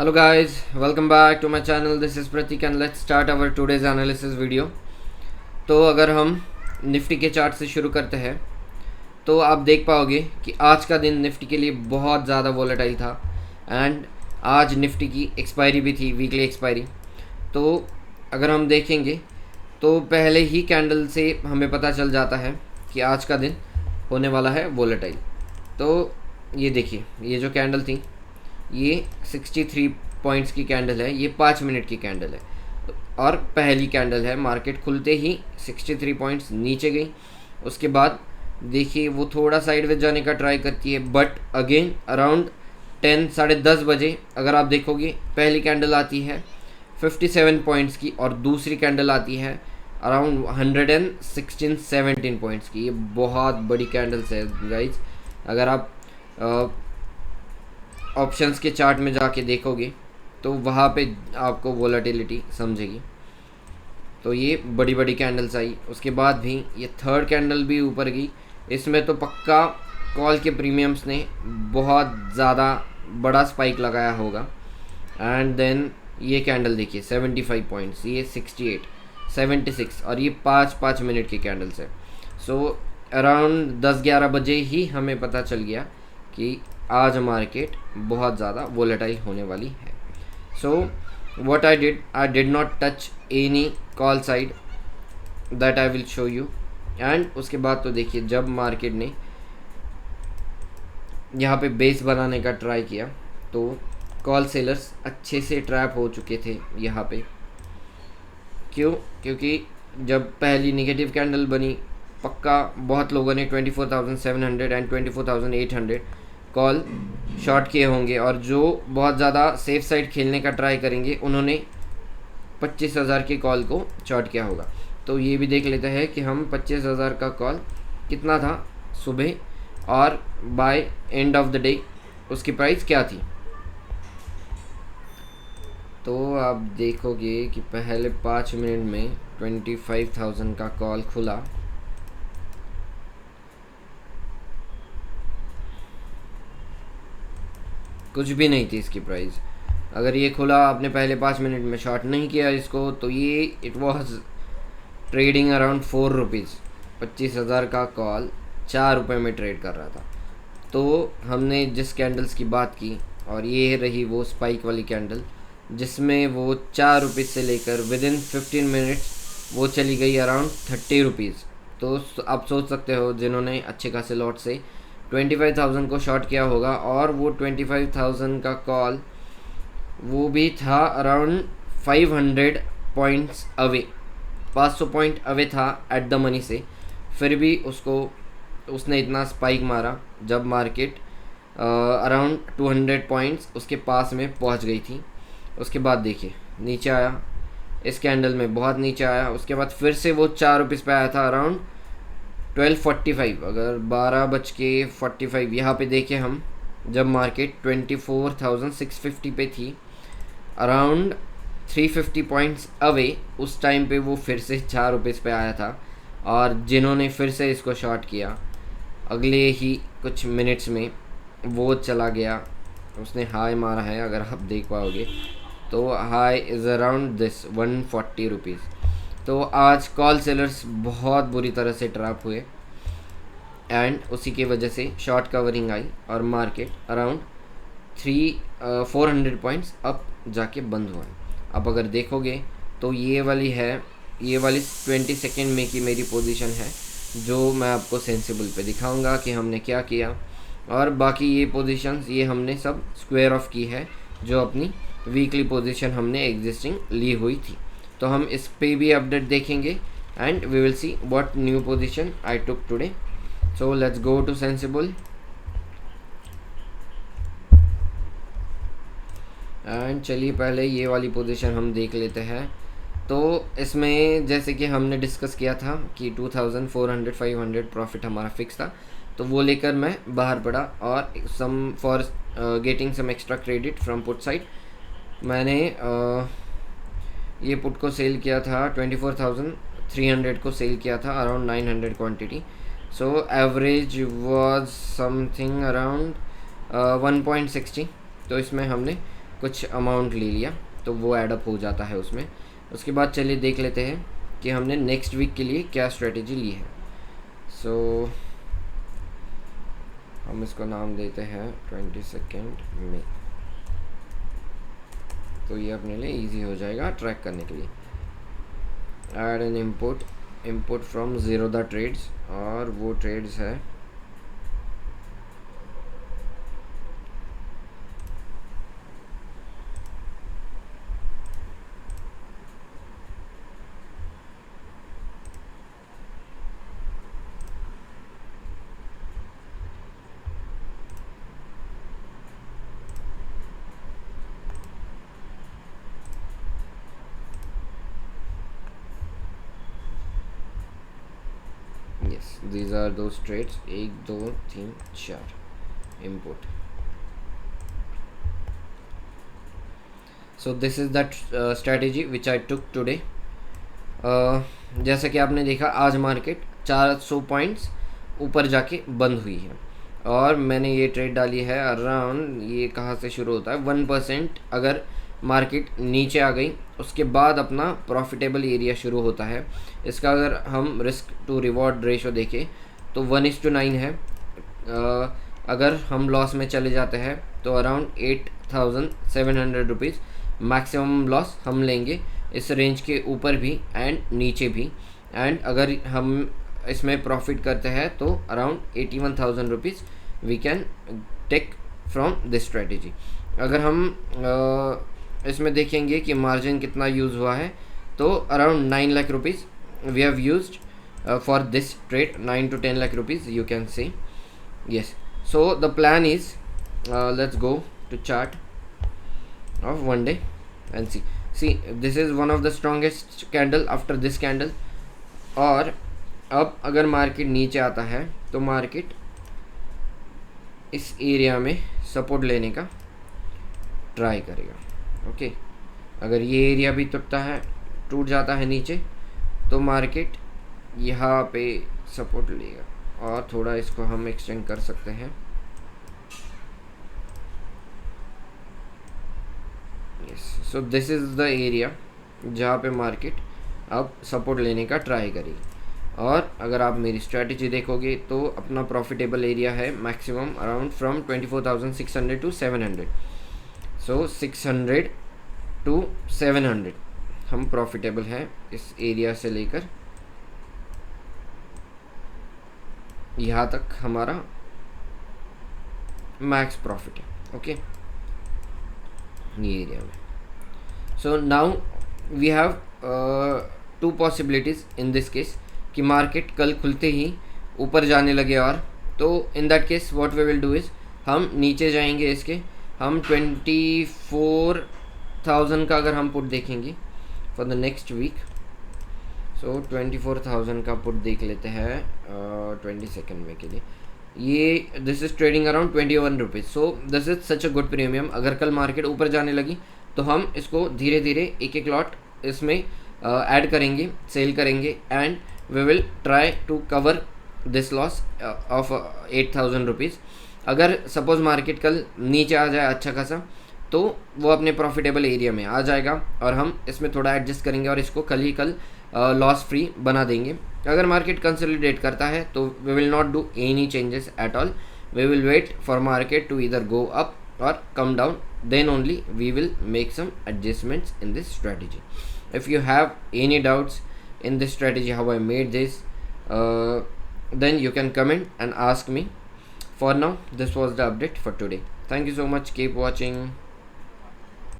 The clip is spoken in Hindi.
Hello guys, welcome back to my channel. This is Pratik and let's start our today's analysis video. तो अगर हम निफ्टी के चार्ट से शुरू करते हैं तो आप देख पाओगे कि आज का दिन निफ्टी के लिए बहुत ज़्यादा वोलेटाइल था एंड आज निफ्टी की एक्सपायरी भी थी, वीकली एक्सपायरी। तो अगर हम देखेंगे तो पहले ही कैंडल से हमें पता चल जाता है कि आज का दिन होने वाला है वोलेटाइल। तो ये देखिए, ये जो कैंडल थी ये 63 पॉइंट्स की कैंडल है, ये 5 मिनट की कैंडल है और पहली कैंडल है। मार्केट खुलते ही 63 पॉइंट्स नीचे गई। उसके बाद देखिए वो थोड़ा साइडवेज जाने का ट्राई करती है, बट अगेन अराउंड 10 साढ़े 10 बजे अगर आप देखोगे पहली कैंडल आती है 57 पॉइंट्स की और दूसरी कैंडल आती है अराउंड 116-17 पॉइंट्स की। ये बहुत बड़ी कैंडल्स है गाइज। अगर आप ऑप्शंस के चार्ट में जाके देखोगे तो वहाँ पे आपको वोलेटिलिटी समझेगी। तो ये बड़ी बड़ी कैंडल्स आई। उसके बाद भी ये थर्ड कैंडल भी ऊपर गई। इसमें तो पक्का कॉल के प्रीमियम्स ने बहुत ज़्यादा बड़ा स्पाइक लगाया होगा। एंड देन ये कैंडल देखिए 75 पॉइंट्स, ये 68, 76 और ये 5-5 मिनट की कैंडल्स है। सो अराउंड 10-11 बजे ही हमें पता चल गया कि आज मार्केट बहुत ज़्यादा वोलेटाइल होने वाली है। So what I did not touch any call side, that I will show you. And उसके बाद तो देखिए जब मार्केट ने यहाँ पे बेस बनाने का ट्राई किया तो कॉल सेलर्स अच्छे से ट्रैप हो चुके थे यहाँ पे। क्यों? क्योंकि जब पहली नेगेटिव कैंडल बनी पक्का बहुत लोगों ने 24,700 एंड 24,800 कॉल शॉर्ट किए होंगे और जो बहुत ज़्यादा सेफ साइड खेलने का ट्राई करेंगे उन्होंने 25,000 के कॉल को शॉर्ट किया होगा। तो ये भी देख लेते हैं कि हम 25,000 का कॉल कितना था सुबह और by end of the day उसकी प्राइस क्या थी। तो आप देखोगे कि पहले 5 मिनट में 25,000 का कॉल खुला। कुछ भी नहीं थी इसकी प्राइस। अगर ये खुला आपने पहले 5 मिनट में शॉर्ट नहीं किया इसको तो ये it was trading around 4 rupees. 25,000 का कॉल 4 रुपये में ट्रेड कर रहा था। तो हमने जिस कैंडल्स की बात की और ये रही वो स्पाइक वाली कैंडल जिसमें वो 4 रुपये से लेकर विद इन 15 मिनट्स वो चली गई अराउंड 30 रुपीज़। तो आप सोच सकते हो जिन्होंने अच्छे खासे लॉट से 25,000 को शॉर्ट किया होगा और वो 25,000 का कॉल वो भी था around 500 points away, 500 point away था एट द मनी से, फिर भी उसने इतना स्पाइक मारा जब मार्केट अराउंड 200 पॉइंट्स उसके पास में पहुंच गई थी। उसके बाद देखिए नीचे आया, इस कैंडल में बहुत नीचे आया। उसके बाद फिर से वो 4 रुपीज़ पे आया था अराउंड 12:45, अगर 12:45 यहाँ पे देखें हम जब मार्केट 24,650 पे थी अराउंड 350 पॉइंट्स अवे, उस टाइम पे वो फिर से 4 रुपीज़ पे आया था। और जिन्होंने फिर से इसको शॉर्ट किया अगले ही कुछ मिनट्स में वो चला गया, उसने हाई मारा है। अगर आप देख पाओगे तो high is around this 140 rupees. तो आज कॉल सेलर्स बहुत बुरी तरह से ट्रैप हुए एंड उसी की वजह से शॉर्ट कवरिंग आई और मार्केट अराउंड 400 पॉइंट्स अप जाके बंद हुआ है। अब अगर देखोगे तो ये वाली 22 में की मेरी पोजीशन है जो मैं आपको सेंसिबल पे दिखाऊंगा कि हमने क्या किया। और बाकी ये पोजीशंस ये हमने सब स्क्वायर ऑफ की है जो अपनी वीकली पोजीशन हमने एग्जिस्टिंग ली हुई थी। तो हम इस पे भी अपडेट देखेंगे and we will see what new position I took today. So let's go to Sensibull and चलिए पहले ये वाली पोजीशन हम देख लेते हैं। तो इसमें जैसे कि हमने डिस्कस किया था कि 2,400-500 प्रॉफिट हमारा फिक्स था, तो वो लेकर मैं बाहर पड़ा और some for getting some extra credit from put side मैंने ये पुट को सेल किया था 24,300 को सेल किया था around 900 quantity. So average was something around 1.60। तो इसमें हमने कुछ अमाउंट ले लिया तो वो एडअप हो जाता है उसमें। उसके बाद चलिए देख लेते हैं कि हमने नेक्स्ट वीक के लिए क्या स्ट्रेटेजी ली है। सो हम इसको नाम देते हैं 22 मई, तो ये अपने लिए इजी हो जाएगा ट्रैक करने के लिए। Add an import from Zerodha trades, और वो ट्रेड्स है yes, these are those trades 1 2 3 4 import. So this is that strategy which I took today. जैसा कि आपने देखा आज मार्केट 400 पॉइंट्स ऊपर जाके बंद हुई है, और मैंने ये ट्रेड डाली है अराउंड, ये कहाँ से शुरू होता है 1%। अगर मार्केट नीचे आ गई उसके बाद अपना प्रॉफिटेबल एरिया शुरू होता है। इसका अगर हम रिस्क टू रिवॉर्ड रेशो देखें तो 1:9 है। अगर हम लॉस में चले जाते हैं तो अराउंड 8,700 रुपीज़ मैक्सिमम लॉस हम लेंगे, इस रेंज के ऊपर भी एंड नीचे भी। एंड अगर हम इसमें प्रॉफिट करते हैं तो around 81,000 rupees we can take from this strategy. अगर हम इसमें देखेंगे कि मार्जिन कितना यूज़ हुआ है तो around 9 lakh rupees we have used for this trade, 9 to 10 lakh rupees you can say. Yes, so the plan is let's go to chart of 1 day and see this is one of the strongest candle after this candle। और अब अगर मार्केट नीचे आता है तो मार्केट इस एरिया में सपोर्ट लेने का ट्राई करेगा। ओके, अगर ये एरिया भी टूट जाता है नीचे तो मार्केट यहाँ पे सपोर्ट लेगा, और थोड़ा इसको हम एक्सटेंड कर सकते हैं। Yes, so this is the area जहाँ पे मार्केट अब सपोर्ट लेने का ट्राई करेगी। और अगर आप मेरी स्ट्रेटजी देखोगे तो अपना प्रॉफिटेबल एरिया है maximum around from 24,600 to 700। So 600 to 700 हम प्रॉफिटेबल हैं इस एरिया से लेकर यहाँ तक हमारा मैक्स प्रॉफिट है। ओके, ये एरिया में। So now we have 2 possibilities in this case कि मार्केट कल खुलते ही ऊपर जाने लगे, और तो in that case what we will do is हम नीचे जाएंगे इसके। हम 24,000 का अगर हम पुट देखेंगे फॉर द नेक्स्ट वीक, सो 24,000 का पुट देख लेते हैं 22 में के लिए। ये this is trading around 21 rupees. So this is such a good premium. अगर कल मार्केट ऊपर जाने लगी तो हम इसको धीरे धीरे एक लॉट इसमें ऐड करेंगे, सेल करेंगे, and we will try to cover this loss of 8,000 rupees. अगर सपोज़ मार्केट कल नीचे आ जाए अच्छा खासा तो वो अपने प्रॉफिटेबल एरिया में आ जाएगा, और हम इसमें थोड़ा एडजस्ट करेंगे और इसको कल लॉस फ्री बना देंगे। अगर मार्केट कंसोलिडेट करता है तो we will not do any changes at all, we will wait for market to इधर गो अप और come down, then only we will make some adjustments in this strategy. If you have any doubts in this strategy how I made this, then you can comment and ask me. For now this was the update for today. Thank you so much, keep watching.